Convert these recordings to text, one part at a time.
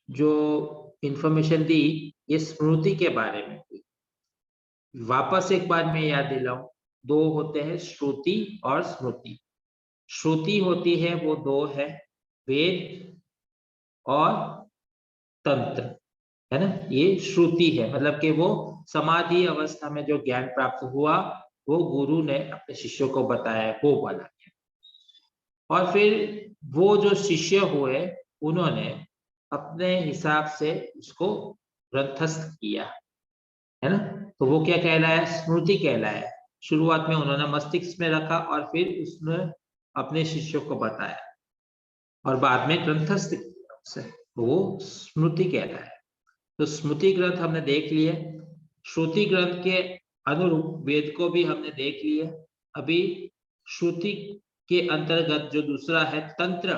जो इंफॉर्मेशन दी ये स्मृति के बारे में थी। वापस एक बार मैं याद दिलाऊं, दो होते हैं श्रुति और स्मृति। श्रुति होती है वो दो है, वेद और तंत्र, है ना। ये श्रुति है, मतलब कि वो समाधि अवस्था में जो ज्ञान प्राप्त हुआ वो गुरु ने अपने शिष्यों को बताया, वो वाला ज्ञान। और फिर वो जो शिष्य हुए उन्होंने अपने हिसाब से उसको ग्रंथस्थ किया, है ना। तो वो क्या कहलाया? स्मृति कहलाया। शुरुआत में उन्होंने मस्तिष्क में रखा और फिर उसने अपने शिष्यों को बताया और बाद में ग्रंथस्थ किया उसे, तो वो स्मृति कहलाया। तो स्मृति ग्रंथ हमने देख लिए, श्रुति ग्रंथ के अनुरूप वेद को भी हमने देख लिया। अभी श्रुति के अंतर्गत जो दूसरा है तंत्र,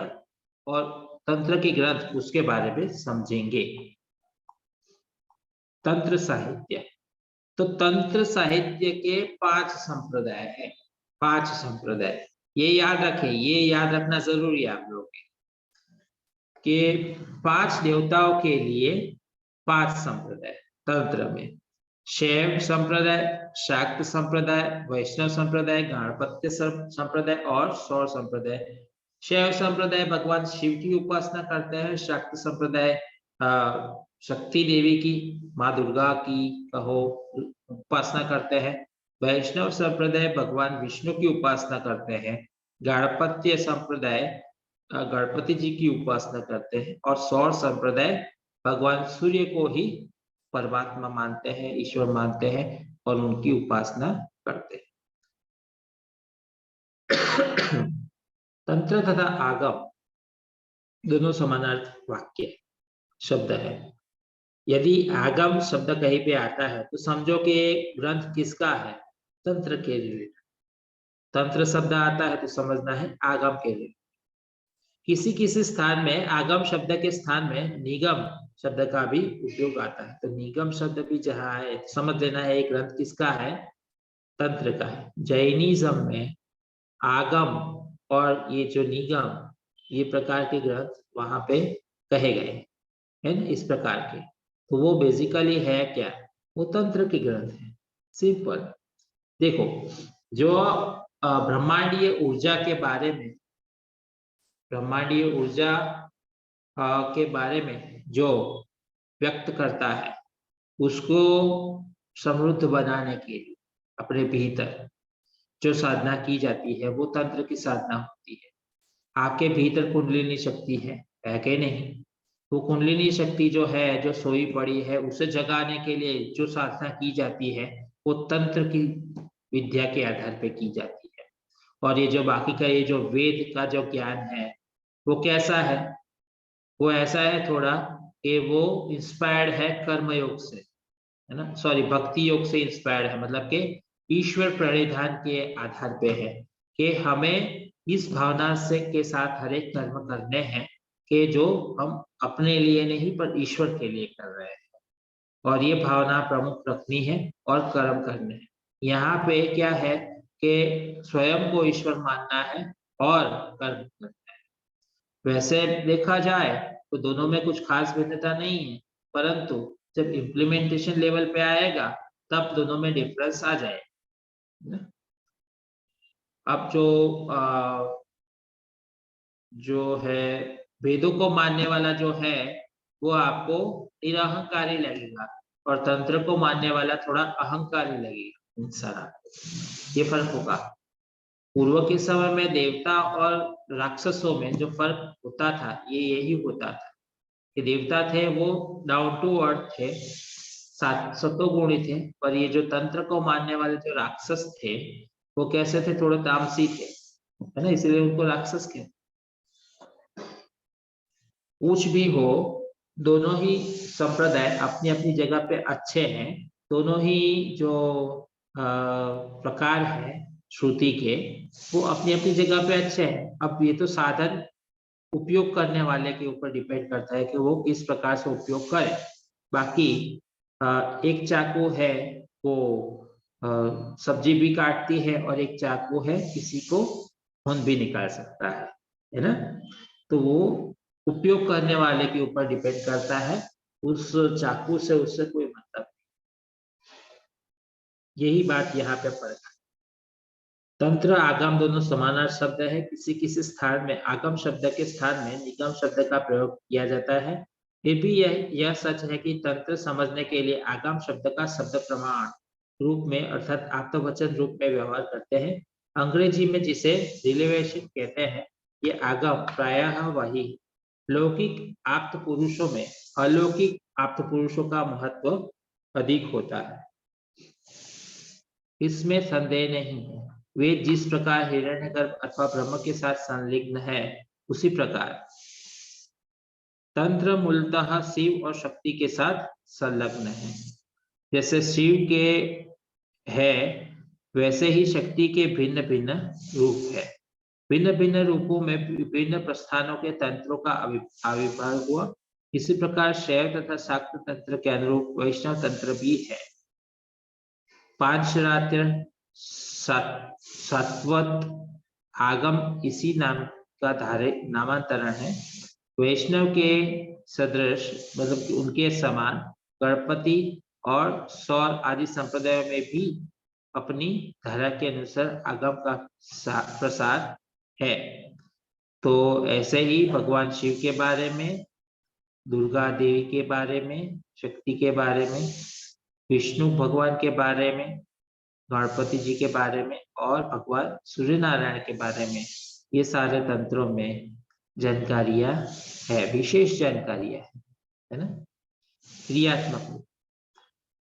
और तंत्र के ग्रंथ उसके बारे में समझेंगे। तंत्र साहित्य, तो तंत्र साहित्य के 5 संप्रदाय है। 5 संप्रदाय, ये याद रखें, ये याद रखना जरूरी है आप लोगों के 5 देवताओं के लिए 5 संप्रदाय तंत्र में। शैव संप्रदाय, शाक्त संप्रदाय, वैष्णव संप्रदाय, गणपत्य संप्रदाय और सौर संप्रदाय। शैव संप्रदाय भगवान शिव की उपासना करते हैं, शाक्त संप्रदाय शक्ति देवी की, माँ दुर्गा की कहो उपासना करते हैं। वैष्णव संप्रदाय भगवान विष्णु की उपासना करते हैं। गणपत्य संप्रदाय गणपति जी की उपासना करते हैं। और सौर संप्रदाय भगवान सूर्य को ही परमात्मा मानते हैं, ईश्वर मानते हैं और उनकी उपासना करते हैं। तंत्र तथा आगम दोनों समानार्थी वाक्य शब्द है। यदि आगम शब्द कहीं पे आता है तो समझो कि ग्रंथ किसका है? तंत्र के लिए। तंत्र शब्द आता है तो समझना है आगम के लिए। किसी किसी स्थान में आगम शब्द के स्थान में निगम शब्द का भी उपयोग आता है, तो निगम शब्द भी जहाँ है समझ लेना है एक ग्रंथ किसका है? तंत्र का है। जैनिज्म में आगम और ये जो निगम, ये प्रकार के ग्रंथ वहां पे कहे गए हैं इस प्रकार के। तो वो बेसिकली है क्या? वो तंत्र के ग्रंथ है, सिंपल। देखो, जो ब्रह्मांडीय ऊर्जा के बारे में, ब्रह्मांडीय ऊर्जा के बारे में जो व्यक्त करता है, उसको समृद्ध बनाने के लिए अपने भीतर जो साधना की जाती है वो तंत्र की साधना होती है। आपके भीतर कुंडलिनी शक्ति है कि नहीं? वो कुंडलिनी शक्ति जो है, जो सोई पड़ी है, उसे जगाने के लिए जो साधना की जाती है वो तंत्र की विद्या के आधार पे की जाती है। और ये जो बाकी का ये जो वेद का जो ज्ञान है वो कैसा है? वो ऐसा है थोड़ा कि वो इंस्पायर्ड है कर्मयोग से, है ना, सॉरी भक्ति योग से इंस्पायर्ड है, मतलब कि ईश्वर प्रणिधान के आधार पे है कि हमें इस भावना से के साथ हर एक कर्म करने हैं कि जो हम अपने लिए नहीं पर ईश्वर के लिए कर रहे हैं, और ये भावना प्रमुख रखनी है और कर्म करने हैं। यहाँ पे क्या है कि स्वयं को ईश्वर मानना है और कर्म करना है। वैसे देखा जाए तो दोनों में कुछ खास भिन्नता नहीं है, परंतु जब इम्प्लीमेंटेशन लेवल पे आएगा तब दोनों में डिफरेंस आ जाए। अब जो है वेदों को मानने वाला जो है वो आपको निरहंकारी लगेगा और तंत्र को मानने वाला थोड़ा अहंकारी लगेगा इंसान। ये फर्क होगा। पूर्व के समय में देवता और राक्षसों में जो फर्क होता था ये यही होता था कि देवता थे वो डाउन टू अर्थ थे, सत्वगुणी थे, पर ये जो तंत्र को मानने वाले जो राक्षस थे वो कैसे थे? थोड़े तामसी थे, है ना, इसलिए उनको राक्षस कहते। कुछ भी हो, दोनों ही संप्रदाय अपनी अपनी जगह पे अच्छे हैं। दोनों ही जो प्रकार है श्रुति के वो अपनी अपनी जगह पे अच्छे हैं। अब ये तो साधन उपयोग करने वाले के ऊपर डिपेंड करता है कि वो किस प्रकार से उपयोग करे। बाकी एक चाकू है वो सब्जी भी काटती है और एक चाकू है किसी को खून भी निकाल सकता है ना। तो वो उपयोग करने वाले के ऊपर डिपेंड करता है, उस चाकू से उससे कोई मतलब नहीं। यही बात यहाँ पे फर्क है। तंत्र आगम दोनों समानार्थक शब्द है। किसी किसी स्थान में आगम शब्द के स्थान में निगम शब्द का प्रयोग किया जाता है। फिर भी यह सच है कि तंत्र समझने के लिए आगम शब्द का शब्द प्रमाण रूप में अर्थात आप्तवचन रूप में व्यवहार करते हैं। अंग्रेजी में जिसे रिलेवेशन कहते हैं, ये आगम प्रायः वही लौकिक आप्त पुरुषों में अलौकिक आप्त पुरुषों का महत्व अधिक होता है, इसमें संदेह नहीं है। वे जिस प्रकार हिरण्यगर्भ अथवा ब्रह्म के साथ संलग्न है, उसी प्रकार तंत्र मूलतः शिव और शक्ति के साथ संलग्न है। जैसे शिव के है, वैसे ही शक्ति के भिन्न भिन्न रूप है। भिन्न भिन्न रूपों में विभिन्न प्रस्थानों के तंत्रों का आविर्भाव हुआ। इसी प्रकार शैव तथा शाक्त तंत्र के अनुरूप वैष्णव तंत्र भी है। पांचरात्र सात्वत आगम इसी नाम का नामांतरण है। वैष्णव के सदृश मतलब कि उनके समान गणपति और सौर आदि संप्रदायों में भी अपनी धारा के अनुसार आगम का प्रसार है। तो ऐसे ही भगवान शिव के बारे में, दुर्गा देवी के बारे में, शक्ति के बारे में, विष्णु भगवान के बारे में, गणपति जी के बारे में और भगवान सूर्य नारायण के बारे में, ये सारे तंत्रों में जानकारियां है, विशेष जानकारियां है ना, क्रियात्मक।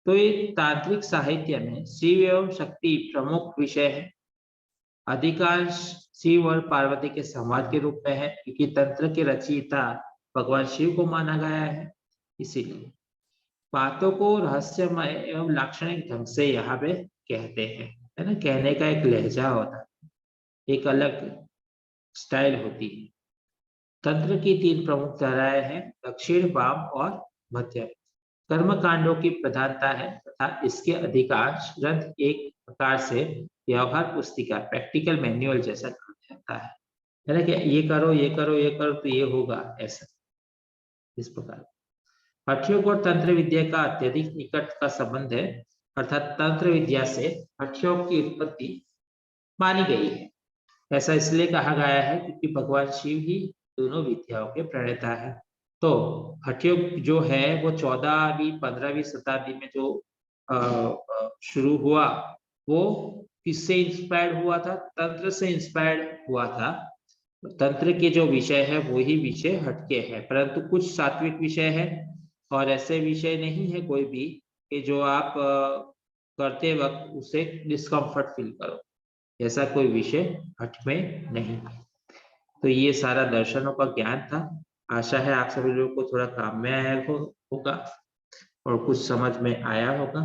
तो ये तांत्रिक साहित्य में शिव एवं शक्ति प्रमुख विषय है। अधिकांश शिव और पार्वती के संवाद के रूप में है, क्योंकि तंत्र के रचयिता भगवान शिव को माना गया है। इसीलिए बातों को रहस्यमय एवं लाक्षणिक ढंग से यहाँ पे कहते हैं, है ना। कहने का एक लहजा होता है, एक अलग स्टाइल होती है। तंत्र की 3 प्रमुख धाराएं हैं, दक्षिण, वाम और मध्य। कर्म कांडों की प्रधानता है तथा इसके अधिकांश ग्रंथ एक प्रकार से व्यवहार पुस्तिका प्रैक्टिकल मैनुअल जैसा काम करता है ना, कि ये करो ये करो ये करो तो ये होगा, ऐसा इस प्रकार। हठयोग और तंत्र विद्या का अत्यधिक निकट का संबंध है, अर्थात तंत्र विद्या से हठयोग की उत्पत्ति मानी गई है। ऐसा इसलिए कहा गया है क्योंकि भगवान शिव ही दोनों विद्याओं के प्रणेता है। तो हठयोग जो है वो 14वीं 15वीं शताब्दी में जो शुरू हुआ, वो किससे इंस्पायर्ड हुआ था? तंत्र से इंस्पायर्ड हुआ था। तंत्र के जो विषय है वो ही विषय हटके है, परंतु कुछ सात्विक विषय है और ऐसे विषय नहीं है कोई भी कि जो आप करते वक्त उसे डिस्कम्फर्ट फील करो, ऐसा कोई विषय हठ में नहीं है। तो ये सारा दर्शनों का ज्ञान था। आशा है आप सभी लोगों को थोड़ा काम में आया होगा और कुछ समझ में आया होगा।